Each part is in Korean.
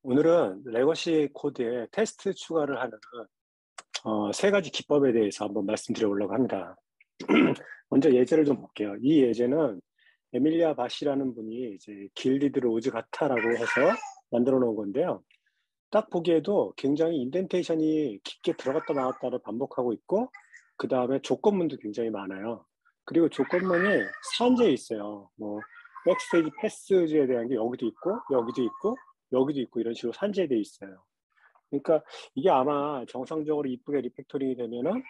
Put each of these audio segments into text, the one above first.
오늘은 레거시 코드에 테스트 추가를 하는 세 가지 기법에 대해서 한번 말씀드려 보려고 합니다. 먼저 예제를 좀 볼게요. 이 예제는 에밀리아 바시라는 분이 이제 길리드 로즈 같아라고 해서 만들어 놓은 건데요. 딱 보기에도 굉장히 인덴테이션이 깊게 들어갔다 나왔다를 반복하고 있고, 그 다음에 조건문도 굉장히 많아요. 그리고 조건문이 산재에 있어요. 뭐 백스테이지 패스에 대한 게 여기도 있고 여기도 있고 여기도 있고 이런 식으로 산재되어 있어요. 그러니까 이게 아마 정상적으로 이쁘게 리팩토링이 되면은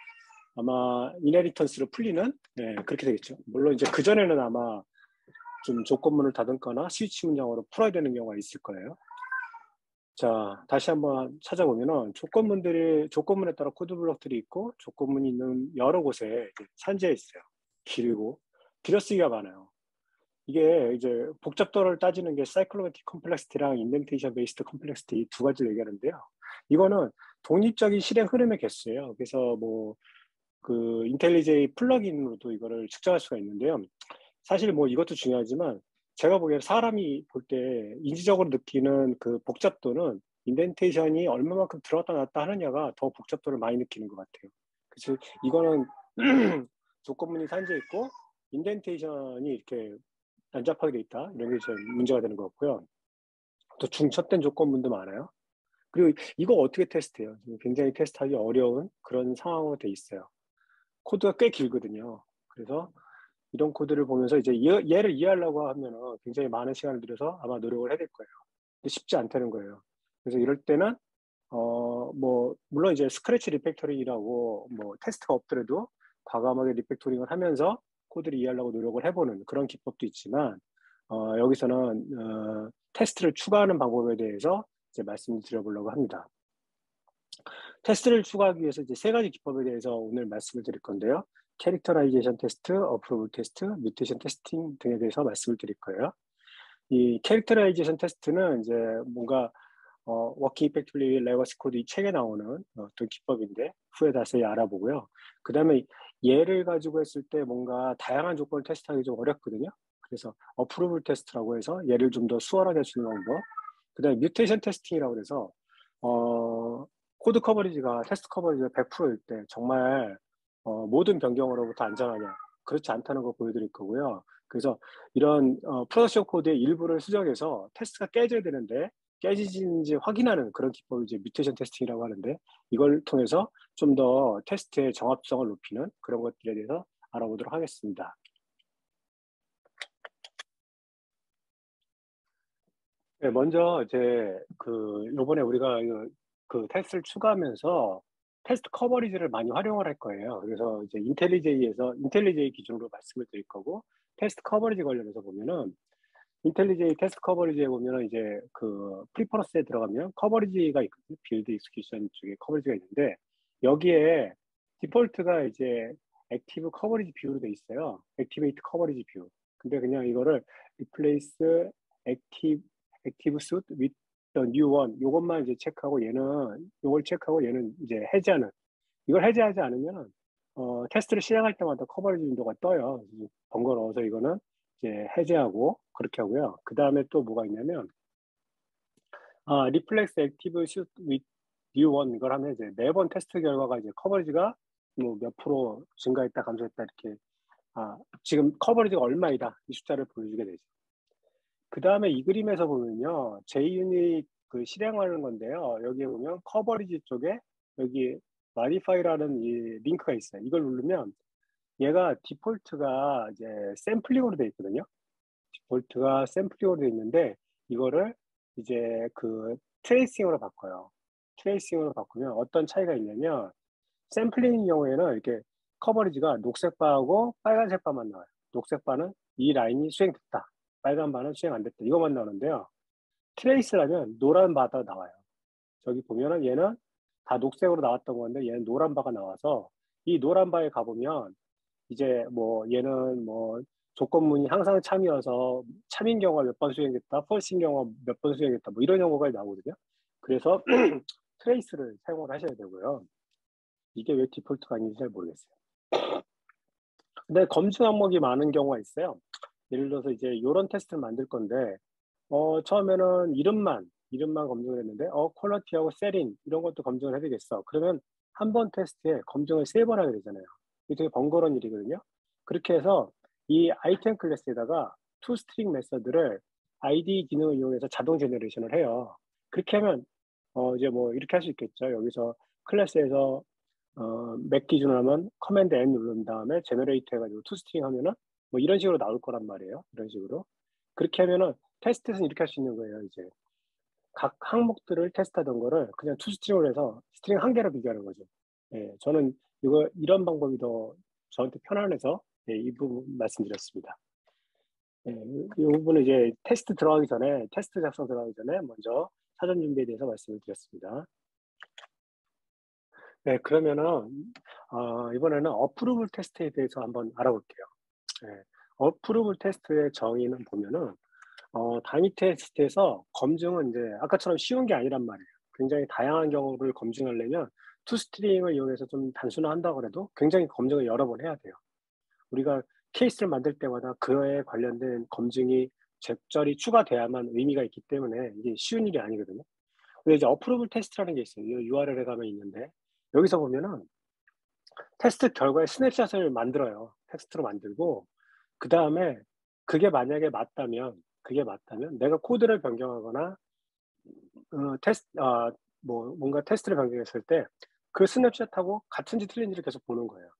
아마 이네리턴스로 풀리는, 네, 그렇게 되겠죠. 물론 이제 그전에는 아마 좀 조건문을 다듬거나 스위치 문장으로 풀어야 되는 경우가 있을 거예요. 자, 다시 한번 찾아보면은 조건문에 따라 코드 블록들이 있고 조건문이 있는 여러 곳에 산재해 있어요. 길고 들여쓰기가 많아요. 이게 이제 복잡도를 따지는 게 사이클로매틱 컴플렉시티랑 인덴테이션 베이스드 컴플렉시티 두 가지를 얘기하는데요. 이거는 독립적인 실행 흐름의 개수예요. 그래서 뭐 그 인텔리제이 플러그인으로도 이거를 측정할 수가 있는데요. 사실 뭐 이것도 중요하지만 제가 보기에는 사람이 볼 때 인지적으로 느끼는 그 복잡도는 인덴테이션이 얼마만큼 들어갔다 놨다 하느냐가 더 복잡도를 많이 느끼는 것 같아요. 그래서 이거는 조건문이 산재 있고 인덴테이션이 이렇게 난잡하게 돼 있다, 이런 게 이제 문제가 되는 것 같고요. 또 중첩된 조건문도 많아요. 그리고 이거 어떻게 테스트해요? 지금 굉장히 테스트하기 어려운 그런 상황으로 돼 있어요. 코드가 꽤 길거든요. 그래서 이런 코드를 보면서 이제 얘를 이해하려고 하면은 굉장히 많은 시간을 들여서 아마 노력을 해야 될 거예요. 근데 쉽지 않다는 거예요. 그래서 이럴 때는 뭐 물론 이제 스크래치 리팩토링이라고 뭐 테스트가 없더라도 과감하게 리팩토링을 하면서 코드를 이해하려고 노력을 해보는 그런 기법도 있지만, 여기서는 테스트를 추가하는 방법에 대해서 이제 말씀을 드려보려고 합니다. 테스트를 추가하기 위해서 이제 세 가지 기법에 대해서 오늘 말씀을 드릴 건데요. 캐릭터라이제이션 테스트, 어프로블 테스트, 뮤테이션 테스팅 등에 대해서 말씀을 드릴 거예요. 이 캐릭터라이제이션 테스트는 이제 뭔가 워킹 이펙티블리 레거시 코드 이 책에 나오는 어떤 기법인데 후에 자세히 알아보고요. 그 다음에 얘를 가지고 했을 때 뭔가 다양한 조건을 테스트하기 좀 어렵거든요. 그래서 어프로블 테스트라고 해서 얘를 좀 더 수월하게 할 수 있는 방법. 그 다음에 뮤테이션 테스팅이라고 해서 코드 커버리지가 테스트 커버리지가 100%일 때 정말 모든 변경으로부터 안전하냐, 그렇지 않다는 거 보여드릴 거고요. 그래서 이런 프로덕션 코드의 일부를 수정해서 테스트가 깨져야 되는데 깨지는지 확인하는 그런 기법을 이제 뮤테이션 테스팅이라고 하는데, 이걸 통해서 좀 더 테스트의 정합성을 높이는 그런 것들에 대해서 알아보도록 하겠습니다. 네, 먼저 이제 요번에 우리가 그 테스트를 추가하면서 테스트 커버리지를 많이 활용을 할 거예요. 그래서 이제 인텔리제이 기준으로 말씀을 드릴 거고, 테스트 커버리지 관련해서 보면은 인텔리제이 테스트 커버리지에 보면은 이제 그 프리퍼런스에 들어가면 커버리지가 있거든요. 빌드 익스큐션 쪽에 커버리지가 있는데, 여기에 디폴트가 이제 액티브 커버리지 뷰로 돼 있어요. 액티베이트 커버리지 뷰. 근데 그냥 이거를 replace active suit with the new one, 요것만 이제 체크하고 요걸 체크하고 얘는 이제 해제하는, 이걸 해제하지 않으면 테스트를 실행할 때마다 커버리지 윈도가 떠요. 번거로워서 이거는 이제 해제하고 그렇게 하고요. 그 다음에 또 뭐가 있냐면, 리플렉스 액티브 슛 with new one, 이걸 하면 이제 매번 테스트 결과가 이제 커버리지가 뭐 몇 프로 증가했다 감소했다 이렇게, 지금 커버리지가 얼마이다 이 숫자를 보여주게 되죠. 그 다음에 이 그림에서 보면요, JUnit 그 실행하는 건데요. 여기에 보면 커버리지 쪽에 여기 modify라는 이 링크가 있어요. 이걸 누르면 얘가 디폴트가 이제 샘플링으로 되어 있거든요. 디폴트가 샘플링으로 되어 있는데 이거를 이제 그 트레이싱으로 바꿔요. 트레이싱으로 바꾸면 어떤 차이가 있냐면, 샘플링인 경우에는 이렇게 커버리지가 녹색 바하고 빨간색 바만 나와요. 녹색 바는 이 라인이 수행됐다, 빨간 바는 수행 안 됐다, 이것만 나오는데요. 트레이스라면 노란 바가 나와요. 저기 보면은 얘는 다 녹색으로 나왔던 건데 얘는 노란 바가 나와서, 이 노란 바에 가보면 이제 뭐 얘는 뭐 조건문이 항상 참이어서 참인 경우가 몇 번 수행됐다, 펄스인 경우가 몇 번 수행됐다, 뭐 이런 경우가 나오거든요. 그래서 트레이스를 사용을 하셔야 되고요. 이게 왜 디폴트가 아닌지 잘 모르겠어요. 근데 검증 항목이 많은 경우가 있어요. 예를 들어서 이제 이런 테스트를 만들 건데 처음에는 이름만 이름만 검증을 했는데 퀄리티하고 셋팅 이런 것도 검증을 해야 되겠어. 그러면 한 번 테스트에 검증을 3번 하게 되잖아요. 이게 되게 번거로운 일이거든요. 그렇게 해서 이 아이템 클래스에다가 toString 메서드를 ID 기능을 이용해서 자동 제너레이션을 해요. 그렇게 하면 이제 뭐 이렇게 할 수 있겠죠. 여기서 클래스에서 맥 기준으로 하면 커맨드 N 누른 다음에 제너레이트 해가지고 toString 하면은 뭐 이런 식으로 나올 거란 말이에요. 이런 식으로. 그렇게 하면은 테스트에서는 이렇게 할 수 있는 거예요. 이제 각 항목들을 테스트하던 거를 그냥 toString으로 해서 스트링 한 개로 비교하는 거죠. 예, 저는 이런 방법이 더 저한테 편안해서 이 부분 말씀드렸습니다. 예, 이 부분은 이제 테스트 작성 들어가기 전에 먼저 사전 준비에 대해서 말씀을 드렸습니다. 네, 그러면은 이번에는 어프로블 테스트에 대해서 한번 알아볼게요. 예, 어프로블 테스트의 정의는 보면은 단위 테스트에서 검증은 이제 아까처럼 쉬운 게 아니란 말이에요. 굉장히 다양한 경우를 검증하려면 투스트링을 이용해서 좀 단순화한다고 해도 굉장히 검증을 여러 번 해야 돼요. 우리가 케이스를 만들 때마다 그에 관련된 검증이 적절히 추가돼야만 의미가 있기 때문에 이게 쉬운 일이 아니거든요. 근데 이제 어프로블 테스트라는 게 있어요. URL에 가면 있는데 여기서 보면은 테스트 결과의 스냅샷을 만들어요. 텍스트로 만들고 그다음에 그게 맞다면 내가 코드를 변경하거나 뭔가 테스트를 변경했을 때 그 스냅샷하고 같은지 틀린지를 계속 보는 거예요.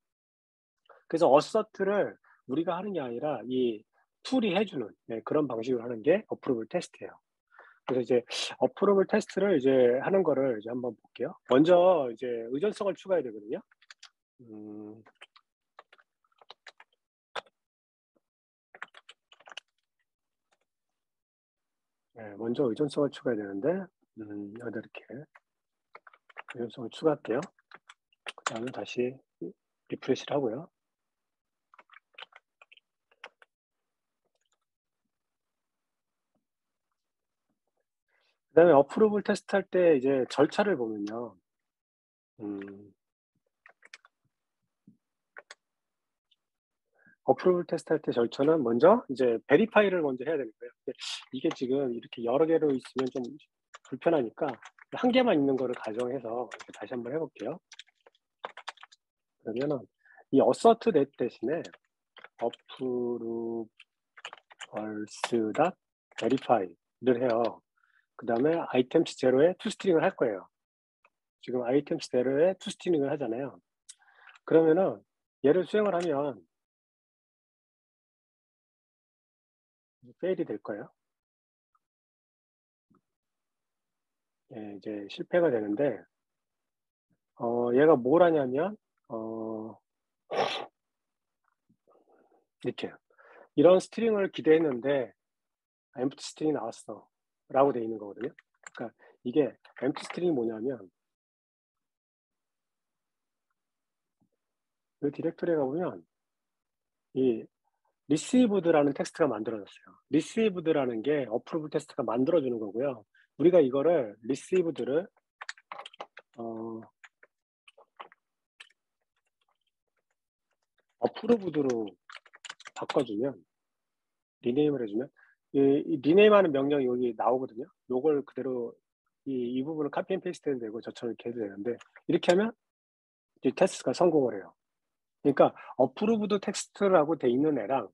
그래서 어서트를 우리가 하는 게 아니라 이 툴이 해주는 그런 방식으로 하는 게 어프로블 테스트예요. 그래서 이제 어프로블 테스트를 이제 하는 거를 이제 한번 볼게요. 먼저 이제 의존성을 추가해야 되거든요. 먼저 의존성을 추가해야 되는데 여기다 이렇게 의존성을 추가할게요. 그 다음에 다시 리프레시를 하고요. 그 다음에 어프로블 테스트 할 때 이제 절차를 보면요. 어프로블 테스트 할 때 절차는 먼저 이제 베리파이를 먼저 해야 되는 거예요. 근데 이게 지금 이렇게 여러 개로 있으면 좀 불편하니까 한 개만 있는 거를 가정해서 다시 한번 해볼게요. 그러면은 이 assert 대신에 approval's.verify를 해요. 그 다음에 items zero에 toString을 할 거예요. 지금 items zero에 toString을 하잖아요. 그러면은 얘를 수행을 하면 페일이 될 거예요. 예, 이제 실패가 되는데 얘가 뭘 하냐면 이렇게 이런 스트링을 기대했는데 empty 스트링이 나왔어 라고 돼 있는 거거든요. 그러니까 이게 empty 스트링이 뭐냐면 이 디렉토리에 가보면 이 received라는 텍스트가 만들어졌어요. received라는 게 approve 테스트가 만들어주는 거고요. 우리가 이거를 received를 approved로 바꿔주면 리네임을 해주면 이 리네임하는 명령이 여기 나오거든요. 요걸 그대로 이 부분을 카피 앤 페이스트 해도 되고 저처럼 이렇게 해도 되는데 이렇게 하면 이제 테스트가 성공을 해요. 그러니까 approved 텍스트라고 돼 있는 애랑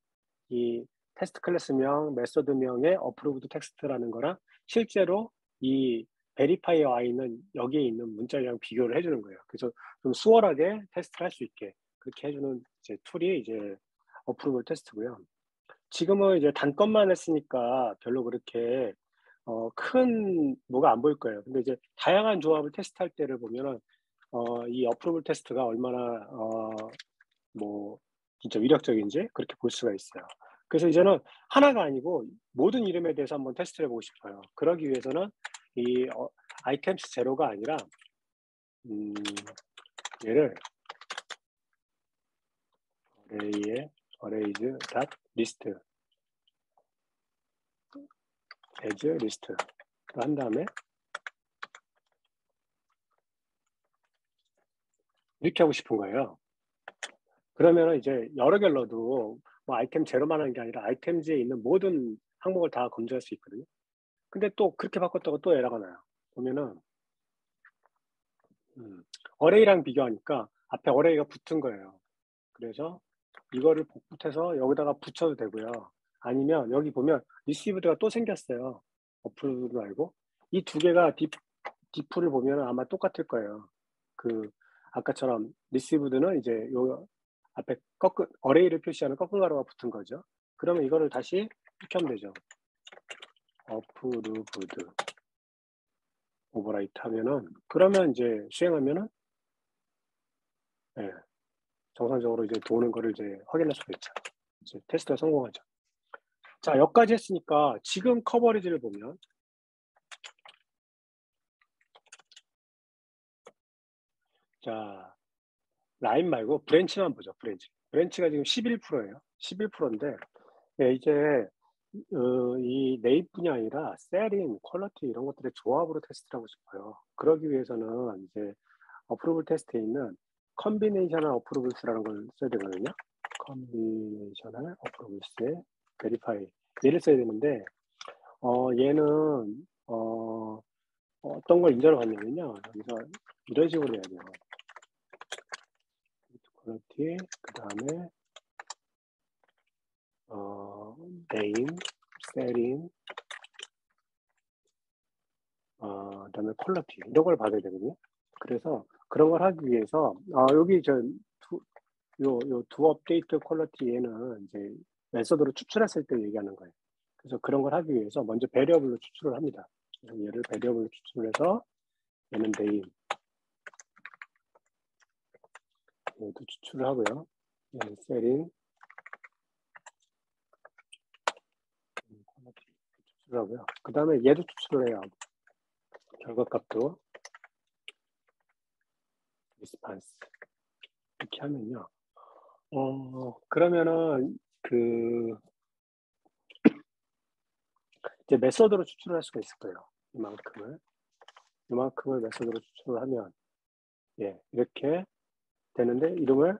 이 테스트 클래스명, 메소드명의 approved 텍스트라는 거랑 실제로 이 verify에 와 있는 여기에 있는 문자랑 비교를 해주는 거예요. 그래서 좀 수월하게 테스트를 할 수 있게 그렇게 해주는 이제 툴이 이제 approved 테스트고요. 지금은 이제 단건만 했으니까 별로 그렇게 큰 뭐가 안 보일 거예요. 근데 이제 다양한 조합을 테스트할 때를 보면은 이 어프로블 테스트가 얼마나 뭐 진짜 위력적인지 그렇게 볼 수가 있어요. 그래서 이제는 하나가 아니고 모든 이름에 대해서 한번 테스트를 해보고 싶어요. 그러기 위해서는 이 아이템스 제로가 아니라 얘를 arrays.list as list로 한 다음에 이렇게 하고 싶은 거예요. 그러면은 이제 여러 개를 넣어도 뭐 아이템 제로만 하는 게 아니라 아이템즈에 있는 모든 항목을 다 검증할 수 있거든요. 근데 또 그렇게 바꿨다고 또 에러가 나요. 보면은 어레이랑 비교하니까 앞에 어레이가 붙은 거예요. 그래서 이거를 복붙해서 여기다가 붙여도 되고요. 아니면 여기 보면 리시브드가 또 생겼어요. 어플도 말고 이 두 개가 디프를 보면 아마 똑같을 거예요. 그 아까처럼 리시브드는 이제 요 앞에 꺾은 어레이를 표시하는 꺾은 가로가 붙은 거죠. 그러면 이거를 다시 이렇게 하면 되죠. 어프루브드 오버라이트 하면은 그러면 이제 수행하면은 예, 정상적으로 이제 도는 거를 이제 확인할 수가 있죠. 이제 테스트가 성공하죠. 자, 여기까지 했으니까 지금 커버리지를 보면 자, 라인 말고 브랜치만 보죠. 브랜치가 지금 11%예요. 11%인데 예, 이제 이 네이프이 아니라 셀인, 퀄리티 이런 것들의 조합으로 테스트를 하고 싶어요. 그러기 위해서는 이제 어프로블 테스트에 있는 컨비네이셔널 어프로블스라는 걸 써야 되거든요. 컨비네이셔널 어프로블스에 베리파이 얘를 써야 되는데 얘는 어떤 걸 인정을 받냐면요. 여기서 이런 식으로 해야 돼요. 퀄리티 그 다음에 name, setting, 그다음에 퀄리티 이런 걸 받아야 되거든요. 그래서 그런 걸 하기 위해서 여기 요 두 업데이트 퀄리티에는 이제 메서드로 추출했을 때 얘기하는 거예요. 그래서 그런 걸 하기 위해서 먼저 베리어블로 추출을 합니다. 그래서 얘를 베리어블로 추출해서 얘는 name 얘도 추출을 하고요. 얘는 setting 퀄리티 추출을 하고요. 그 다음에 얘도 추출을 해요. 결과값도 리스판스 이렇게 하면요. 그러면은 이제 메서드로 추출을 할 수가 있을 거예요. 이만큼을 메서드로 추출을 하면 예, 이렇게 되는데 이름을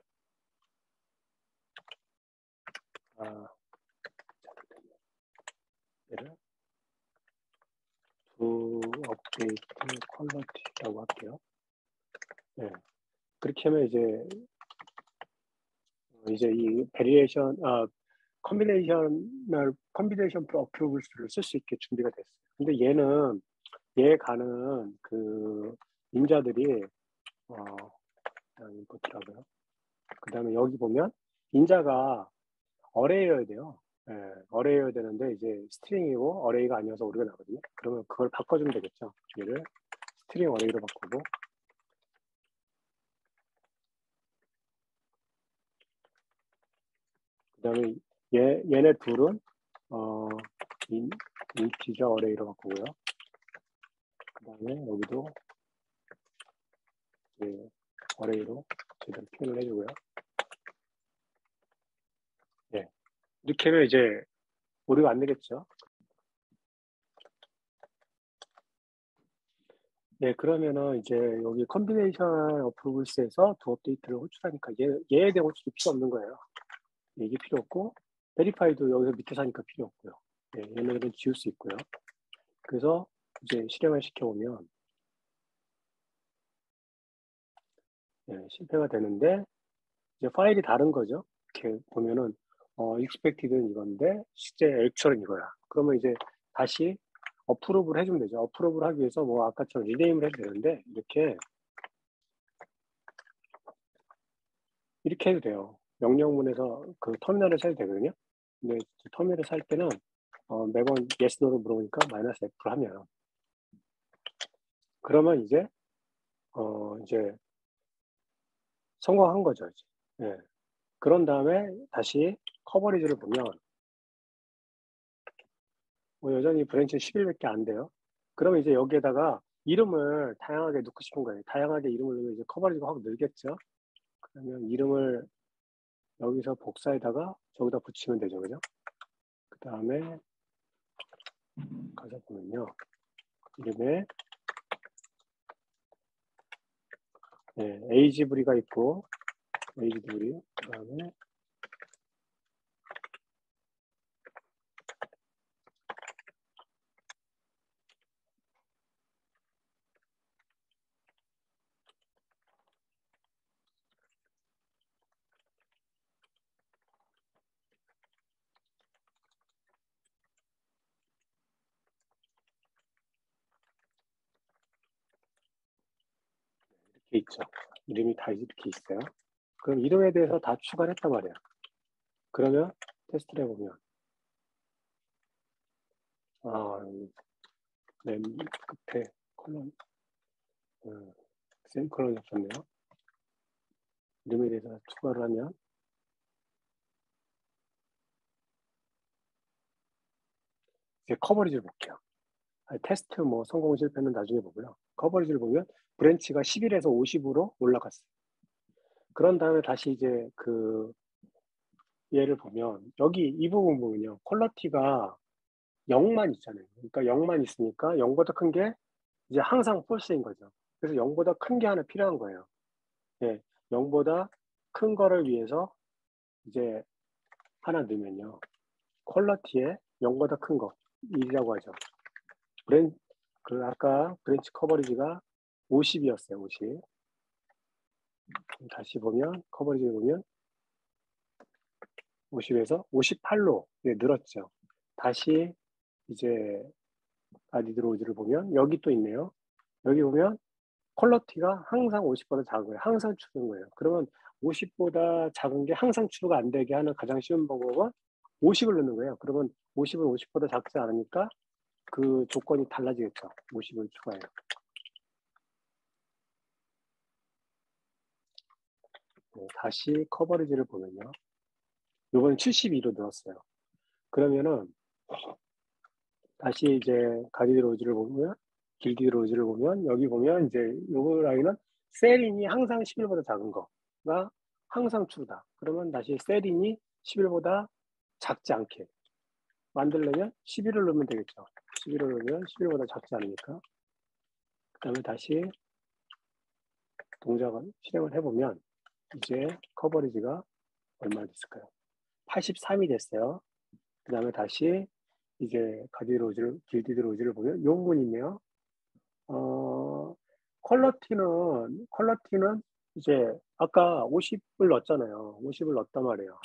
얘를 to update quality라고 할게요. 예, 그렇게 하면 이제 이 베리에이션 컨비네이션 어프로블스를 쓸 수 있게 준비가 됐어요. 근데 얘 가는 그 인자들이 인풋이라고요. 그 다음에 여기 보면 인자가 어레이여야 돼요. 예, 어레이여야 되는데 이제 스트링이고 어레이가 아니어서 오류가 나거든요. 그러면 그걸 바꿔주면 되겠죠. 얘를 스트링 어레이로 바꾸고 그 다음에 얘네 둘은 인티저 어레이로 바꾸고요. 그 다음에 여기도 어레이로 제대로 표현을 해주고요. 예, 이렇게 하면 이제 오류가 안 되겠죠. 네, 그러면은 이제 여기 컨비네이션 어프로블스에서 두 업데이트를 호출하니까 얘에 대한 호출이 필요 없는 거예요. 이게 필요 없고 베리파이도 여기서 밑에서 하니까 필요 없고요. 네, 얘네들은 지울 수 있고요. 그래서 이제 실행을 시켜보면 실패가 되는데 이제 파일이 다른 거죠. 이렇게 보면은 expected는 이건데 실제 액츄얼은 이거야. 그러면 이제 다시 어프로브를 해주면 되죠. 어프로브를 하기 위해서 뭐 아까처럼 리네임을 해도 되는데 이렇게 해도 돼요. 명령문에서 그 터미널을 사도 되거든요. 근데 터미널을 살 때는 매번 yes, no를 물어보니까 마이너스 F를 하면 그러면 이제 성공한 거죠. 이제. 예. 그런 다음에 다시 커버리지를 보면 여전히 브랜치 11밖에 안 돼요. 그러면 이제 여기에다가 이름을 다양하게 넣고 싶은 거예요. 다양하게 이름을 넣으면 이제 커버리지가 확 늘겠죠. 그러면 이름을 여기서 복사에다가 저기다 붙이면 되죠. 그죠? 그 다음에 가서 보면요. 이름에 에이지브리가 있고 에이지브리 그 다음에 있죠. 이름이 다 이렇게 있어요. 그럼 이름에 대해서 다 추가를 했단 말이에요. 그러면 테스트를 해보면 맨 끝에 컬럼 세미콜론이 없었네요. 이름에 대해서 추가를 하면 이제 커버리지를 볼게요. 테스트 뭐 성공 실패는 나중에 보고요. 커버리지를 보면 브랜치가 11에서 50으로 올라갔어요. 그런 다음에 다시 이제 그 얘를 보면 여기 이 부분 보면요. 퀄러티가 0만 있잖아요. 그러니까 0만 있으니까 0보다 큰 게 이제 항상 폴스인 거죠. 그래서 0보다 큰 게 하나 필요한 거예요. 예, 0보다 큰 거를 위해서 이제 하나 넣으면요. 퀄러티에 0보다 큰 거, 1이라고 하죠. 아까 브랜치 커버리지가 50이었어요, 50. 다시 보면, 커버리지 보면 50에서 58로 늘었죠. 다시 이제 아디드로즈를 보면 여기 또 있네요. 여기 보면 퀄러티가 항상 50보다 작은 거예요. 항상 추는 거예요. 그러면 50보다 작은 게 항상 추가 안 되게 하는 가장 쉬운 방법은 50을 넣는 거예요. 그러면 50은 50보다 작지 않으니까 그 조건이 달라지겠죠. 50을 추가해요. 다시 커버리지를 보면요. 이번 72로 늘었어요. 그러면은 다시 이제 가디드로즈를 보면 길디드로즈를 보면 여기 보면 이제 요 라인은 셀인이 항상 11보다 작은 거가 항상 true다. 그러면 다시 셀인이 11보다 작지 않게 만들려면 11을 넣으면 되겠죠. 11을 넣으면 11보다 작지 않으니까. 그 다음에 다시 동작을 실행을 해보면 이제 커버리지가 얼마나 됐을까요? 83이 됐어요. 그 다음에 다시 이제 길디드로즈를 보면 요 부분이 있네요. 퀄러티는 이제 아까 50을 넣었잖아요. 50을 넣었단 말이에요.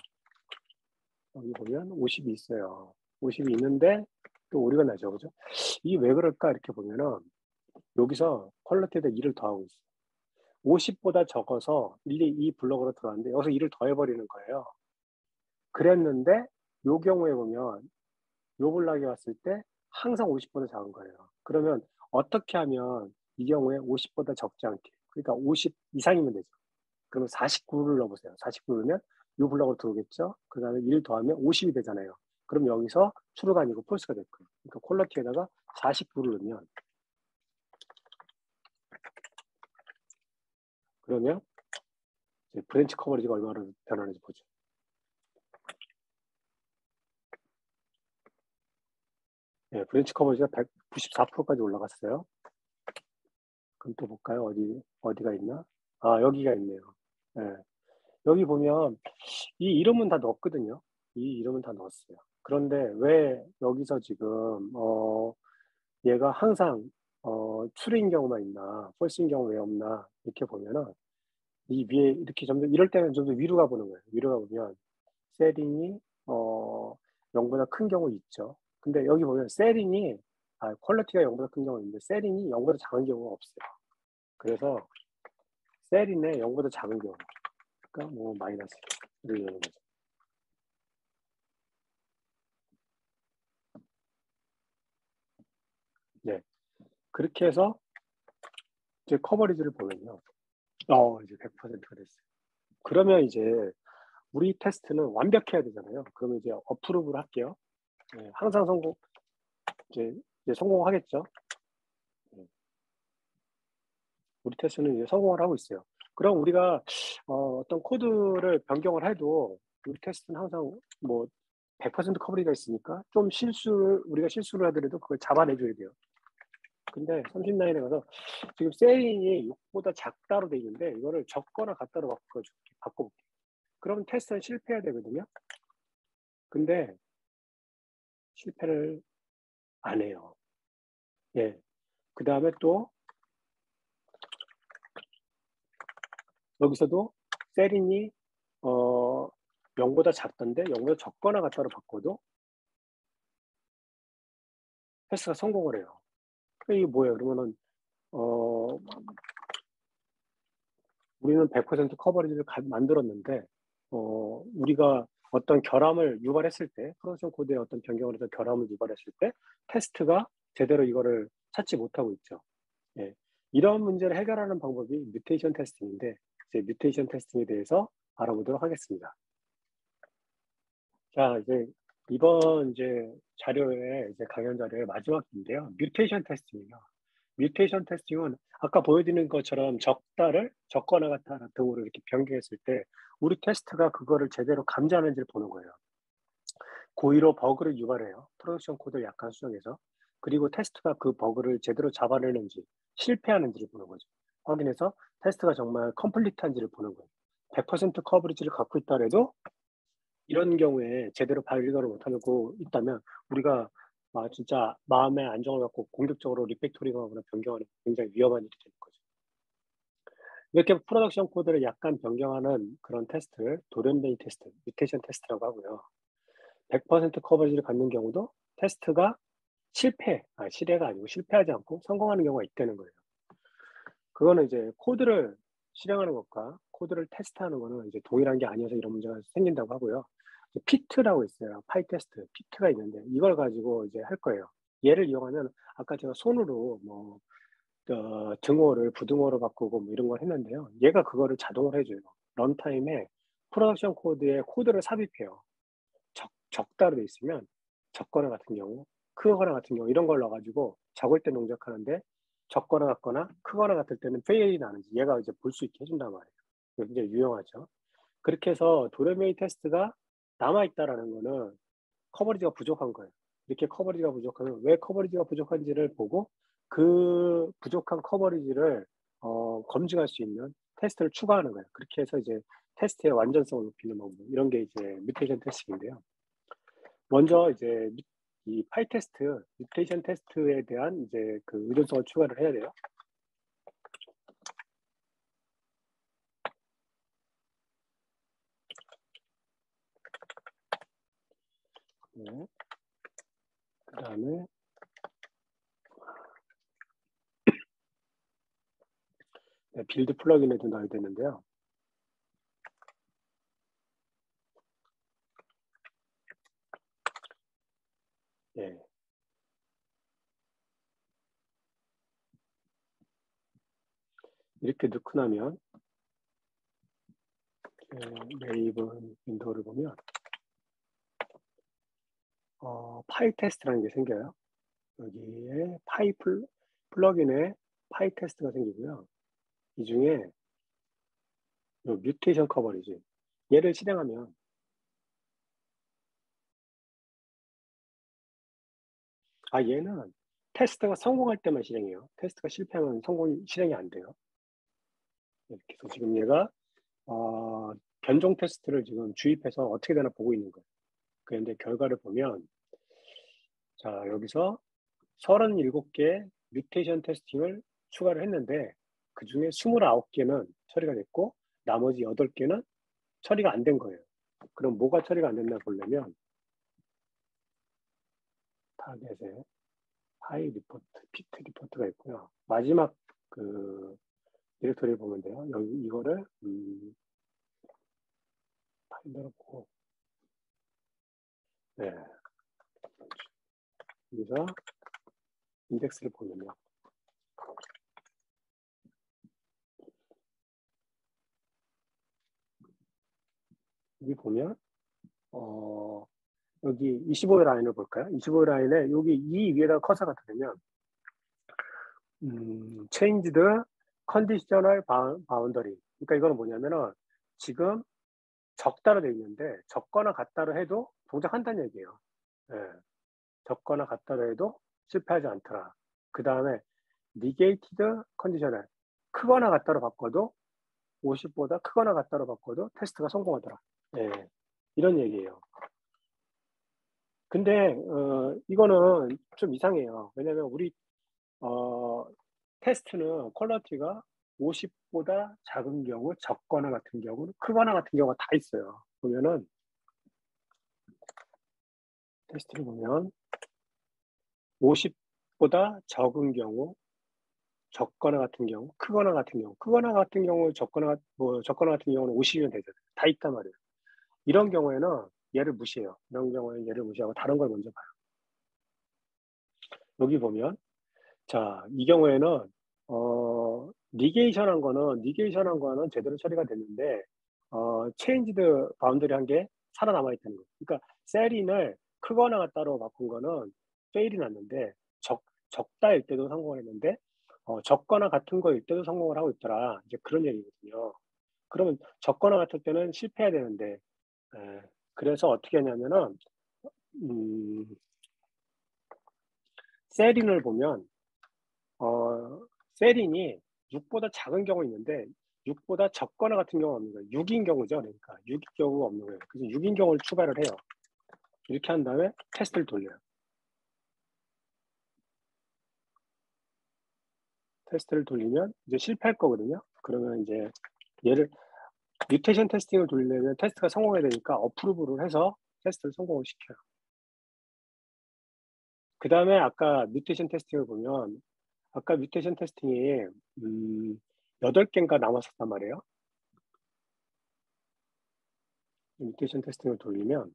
여기 보면 50이 있어요. 50이 있는데 또 오류가 나죠. 그죠? 이게 왜 그럴까? 이렇게 보면은 여기서 퀄러티에다 2를 더하고 있어요. 50보다 적어서 1, 2 블럭으로 들어왔는데 여기서 2를 더해버리는 거예요. 그랬는데 요 경우에 보면 요 블락이 왔을 때 항상 50보다 작은 거예요. 그러면 어떻게 하면 이 경우에 50보다 적지 않게, 그러니까 50 이상이면 되죠. 그러면 49를 넣어보세요. 49면 요 블럭으로 들어오겠죠. 그 다음에 1 더하면 50이 되잖아요. 그럼 여기서 true가 아니고 false가 될 거예요. 그러니까 퀄러티에다가 49를 넣으면 그러면 이제 브랜치 커버리지가 얼마로 변하는지 보죠. 네, 브랜치 커버리지가 194%까지 올라갔어요. 그럼 또 볼까요? 어디가 있나? 여기가 있네요. 네. 여기 보면 이 이름은 다 넣었거든요. 이 이름은 다 넣었어요. 그런데 왜 여기서 지금 얘가 항상 true인 경우만 있나, false인 경우 왜 없나 이렇게 보면은 이 위에 이렇게 점점 이럴 때는 좀 더 위로 가보는 거예요. 위로 가보면 셀인이 0보다 큰 경우 있죠. 근데 여기 보면 퀄리티가 0보다 큰 경우 있는데 셀인이 0보다 작은 경우가 없어요. 그래서 셀인의 0보다 작은 경우, 그러니까 뭐 마이너스를 넣는 거죠. 네, 그렇게 해서 이제 커버리지를 보면요. 이제 100%가 됐어요. 그러면 이제 우리 테스트는 완벽해야 되잖아요. 그러면 이제 어프로브를 할게요. 네, 항상 이제 성공하겠죠. 네, 우리 테스트는 이제 성공을 하고 있어요. 그럼 우리가 어떤 코드를 변경을 해도 우리 테스트는 항상 뭐 100% 커버리가 있으니까 좀 우리가 실수를 하더라도 그걸 잡아내줘야 돼요. 근데 39에 가서 지금 셀인이 6보다 작다로 돼 있는데 이거를 적거나 같다로 바꿔볼게요. 그러면 테스트는 실패해야 되거든요. 근데 실패를 안 해요. 예. 그 다음에 또 여기서도 셀인이 0보다 작던데 0보다 적거나 같다로 바꿔도 테스트가 성공을 해요. 이게 뭐예요? 그러면은 어, 우리는 100% 커버리지를 만들었는데 우리가 어떤 결함을 유발했을 때, 프로덕션 코드에 어떤 변경을 해서 결함을 유발했을 때 테스트가 제대로 이거를 찾지 못하고 있죠. 예. 이런 문제를 해결하는 방법이 뮤테이션 테스팅인데, 이제 뮤테이션 테스팅에 대해서 알아보도록 하겠습니다. 자, 이제 이번 자료의 강연 자료의 마지막인데요. 뮤테이션 테스팅이에요. 뮤테이션 테스팅은 아까 보여드린 것처럼 적거나 같다 등으로 이렇게 변경했을 때 우리 테스트가 그거를 제대로 감지하는지를 보는 거예요. 고의로 버그를 유발해요. 프로덕션 코드를 약간 수정해서. 그리고 테스트가 그 버그를 제대로 잡아내는지 실패하는지를 보는 거죠. 확인해서 테스트가 정말 컴플리트한지를 보는 거예요. 100% 커버리지를 갖고 있다 해도 이런 경우에 제대로 발견을 못하고 있다면 우리가 진짜 마음의 안정을 갖고 공격적으로 리팩토링하거나 변경하는 굉장히 위험한 일이 되는 거죠. 이렇게 프로덕션 코드를 약간 변경하는 그런 테스트를 돌연변이 테스트, 뮤테이션 테스트라고 하고요. 100% 커버리지를 갖는 경우도 테스트가 실패가 아니고 실패하지 않고 성공하는 경우가 있다는 거예요. 그거는 이제 코드를 실행하는 것과 코드를 테스트하는 거는 이제 동일한 게 아니어서 이런 문제가 생긴다고 하고요. 피트라고 있어요. 파이 테스트, 피트가 있는데 이걸 가지고 이제 할 거예요. 얘를 이용하면 아까 제가 손으로 등호를 부등호로 바꾸고 뭐 이런 걸 했는데요. 얘가 그거를 자동으로 해줘요. 런타임에 프로덕션 코드에 코드를 삽입해요. 적다로 돼 있으면 적거나 같은 경우, 크거나 같은 경우 이런 걸 넣어가지고 적을 때 동작하는데 적거나 같거나 크거나 같을 때는 페일이 나는지 얘가 이제 볼 수 있게 해준단 말이에요. 굉장히 유용하죠. 그렇게 해서 도레미 테스트가 남아있다라는 거는 커버리지가 부족한 거예요. 이렇게 커버리지가 부족하면 왜 커버리지가 부족한지를 보고 그 부족한 커버리지를 검증할 수 있는 테스트를 추가하는 거예요. 그렇게 해서 이제 테스트의 완전성을 높이는 방법, 이런 게 이제 뮤테이션 테스팅인데요. 먼저 이제 이 파이 테스트, 뮤테이션 테스트에 대한 이제 그 의존성을 추가를 해야 돼요. 네. 그 다음에 빌드 플러그인에도 넣어야 되는데요. 예. 이렇게 넣고 나면 네이버 윈도우를 보면 파이 테스트라는 게 생겨요. 여기에 플러그인에 파이 테스트가 생기고요. 이 중에 뮤테이션 커버리지 얘를 실행하면 얘는 테스트가 성공할 때만 실행해요. 테스트가 실패하면 실행이 안 돼요. 이렇게 해서 지금 얘가 변종 테스트를 지금 주입해서 어떻게 되나 보고 있는 거예요. 그런데 결과를 보면 자 여기서 37개 뮤테이션 테스팅을 추가를 했는데 그 중에 29개는 처리가 됐고 나머지 8개는 처리가 안 된 거예요. 그럼 뭐가 처리가 안 됐나 보려면 타겟에 파이 리포트, 피트 리포트가 있고요. 마지막 그 디렉토리를 보면 돼요. 여기 이거를 파일로 보고 네. 여기서 인덱스를 보면요. 여기 보면 여기 25의 라인을 볼까요? 25의 라인에 여기 이 위에다가 커서가 되면 changed conditional boundary. 그러니까 이거는 뭐냐면은 지금 적다로 되어 있는데 적거나 같다로 해도 동작한다는 얘기예요. 예. 적거나 같다로 해도 실패하지 않더라. 그 다음에 negated conditional 크거나 같다로 바꿔도 50보다 크거나 같다로 바꿔도 테스트가 성공하더라. 예. 이런 얘기예요. 근데 이거는 좀 이상해요. 왜냐면 우리 테스트는 퀄러티가 50보다 작은 경우, 적거나 같은 경우, 크거나 같은 경우가 다 있어요. 보면은 테스트를 보면 50보다 적은 경우, 적거나 같은 경우, 크거나 같은 경우, 크거나 같은 경우, 적거나 같은 경우는 50이면 되잖아요. 다 있단 말이에요. 이런 경우에는 얘를 무시해요. 이런 경우에는 얘를 무시하고 다른 걸 먼저 봐요. 여기 보면, 자, 이 경우에는, 니게이션한 거는 제대로 처리가 됐는데, 체인지드 바운더리 한 게 살아남아 있다는 거예요. 그러니까, 셀인을 크거나 따로 바꾼 거는 페일이 났는데, 적다일 때도 성공을 했는데, 적거나 같은 거일 때도 성공을 하고 있더라. 이제 그런 얘기거든요. 그러면 적거나 같을 때는 실패해야 되는데, 예, 그래서 어떻게 하냐면은, 음, 세린을 보면, 세린이 6보다 작은 경우 있는데, 6보다 적거나 같은 경우 없는 거예요. 6인 경우죠. 그러니까 6인 경우가 없는 거예요. 그래서 6인 경우를 추가를 해요. 이렇게 한 다음에 테스트를 돌려요. 테스트를 돌리면 이제 실패할 거거든요. 그러면 이제 얘를 뮤테이션 테스팅을 돌리려면 테스트가 성공해야 되니까 어프로브를 해서 테스트를 성공을 시켜요. 그 다음에 아까 뮤테이션 테스팅을 보면 아까 뮤테이션 테스팅이 8개인가 남았었단 말이에요. 뮤테이션 테스팅을 돌리면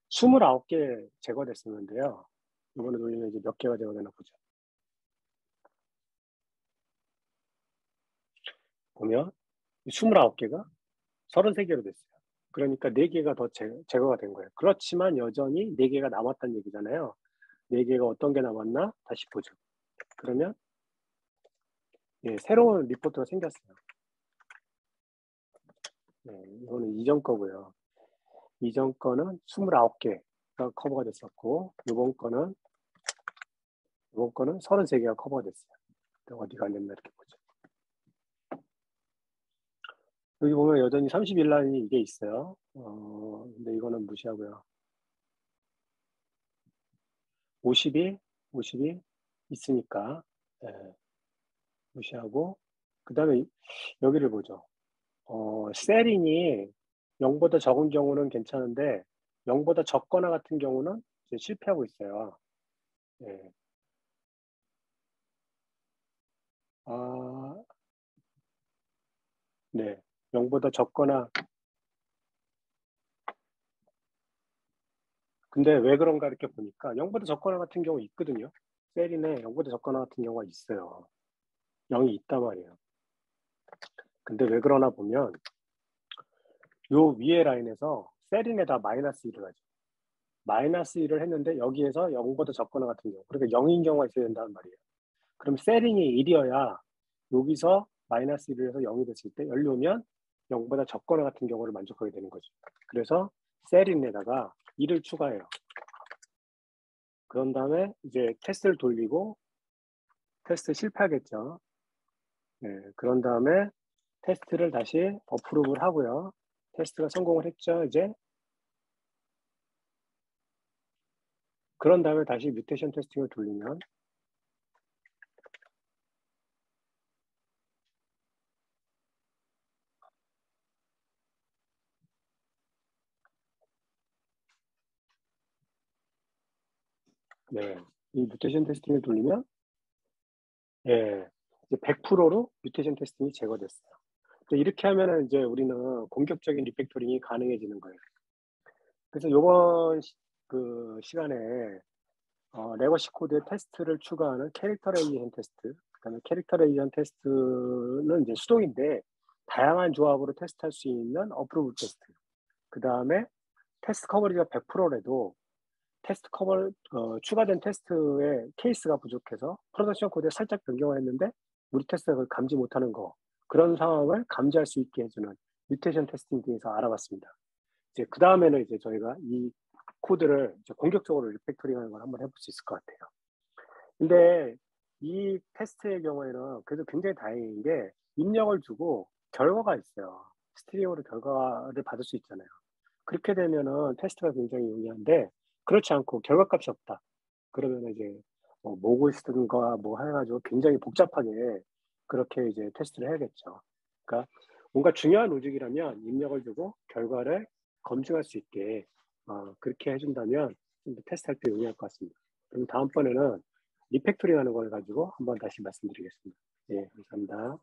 29개 제거됐었는데요. 이번에 돌리면 이제 몇 개가 제거되나 보죠. 보면 29개가 33개로 됐어요. 그러니까 4개가 더 제거가 된 거예요. 그렇지만 여전히 4개가 남았다는 얘기잖아요. 4개가 어떤 게 남았나? 다시 보죠. 그러면 예, 새로운 리포트가 생겼어요. 네, 이거는 이전 거고요. 이전 거는 29개가 커버가 됐었고 이번 거는 33개가 커버가 됐어요. 어디가 안 됐나 이렇게 보죠. 여기 보면 여전히 30일 라인이 이게 있어요. 근데 이거는 무시하고요. 50이 있으니까 예, 무시하고 그 다음에 여기를 보죠. 세린이 0보다 적은 경우는 괜찮은데 0보다 적거나 같은 경우는 이제 실패하고 있어요. 예. 아, 네. 0보다 적거나 근데 왜 그런가 이렇게 보니까 0보다 적거나 같은 경우 있거든요. 세린에 0보다 적거나 같은 경우가 있어요. 0이 있단 말이에요. 근데 왜 그러나 보면 요 위에 라인에서 세린에다 마이너스 1을 하죠. 마이너스 1을 했는데 여기에서 0보다 적거나 같은 경우 그러니까 0인 경우가 있어야 된다는 말이에요. 그럼 세린이 1이어야 여기서 마이너스 1을 해서 0이 됐을 때 열리 오면 0보다 적거나 같은 경우를 만족하게 되는 거죠. 그래서 세린에다가 1을 추가해요. 그런 다음에 이제 테스트를 돌리고 테스트 실패하겠죠. 네, 그런 다음에 테스트를 다시 어프로브를 하고요. 테스트가 성공을 했죠. 이제 그런 다음에 다시 뮤테이션 테스팅을 돌리면 네, 이 뮤테이션 테스팅을 돌리면 예, 이제 100%로 뮤테이션 테스팅이 제거됐어요. 이렇게 하면은 이제 우리는 공격적인 리팩토링이 가능해지는 거예요. 그래서 요번 그 시간에 레거시 코드의 테스트를 추가하는 캐릭터 레이션 테스트, 그다음에 캐릭터 레이션 테스트는 이제 수동인데 다양한 조합으로 테스트할 수 있는 어프로브 테스트. 그다음에 테스트 커버리지가 100%라도 테스트 커버 추가된 테스트의 케이스가 부족해서 프로덕션 코드에 살짝 변경을 했는데 우리 테스트가 그걸 감지 못하는 거 그런 상황을 감지할 수 있게 해주는 뮤테이션 테스팅 등에서 알아봤습니다. 이제 그 다음에는 이제 저희가 이 코드를 이제 공격적으로 리팩토링하는 걸 한번 해볼 수 있을 것 같아요. 근데 이 테스트의 경우에는 그래도 굉장히 다행인 게 입력을 주고 결과가 있어요. 스트리밍으로 결과를 받을 수 있잖아요. 그렇게 되면은 테스트가 굉장히 용이한데 그렇지 않고 결과값이 없다. 그러면 이제 모고 쓰든가 뭐 해가지고 굉장히 복잡하게 그렇게 이제 테스트를 해야겠죠. 그러니까 뭔가 중요한 로직이라면 입력을 주고 결과를 검증할 수 있게 그렇게 해준다면 좀 더 테스트할 때 용이할 것 같습니다. 그럼 다음번에는 리팩토링 하는 걸 가지고 한번 다시 말씀드리겠습니다. 예, 감사합니다.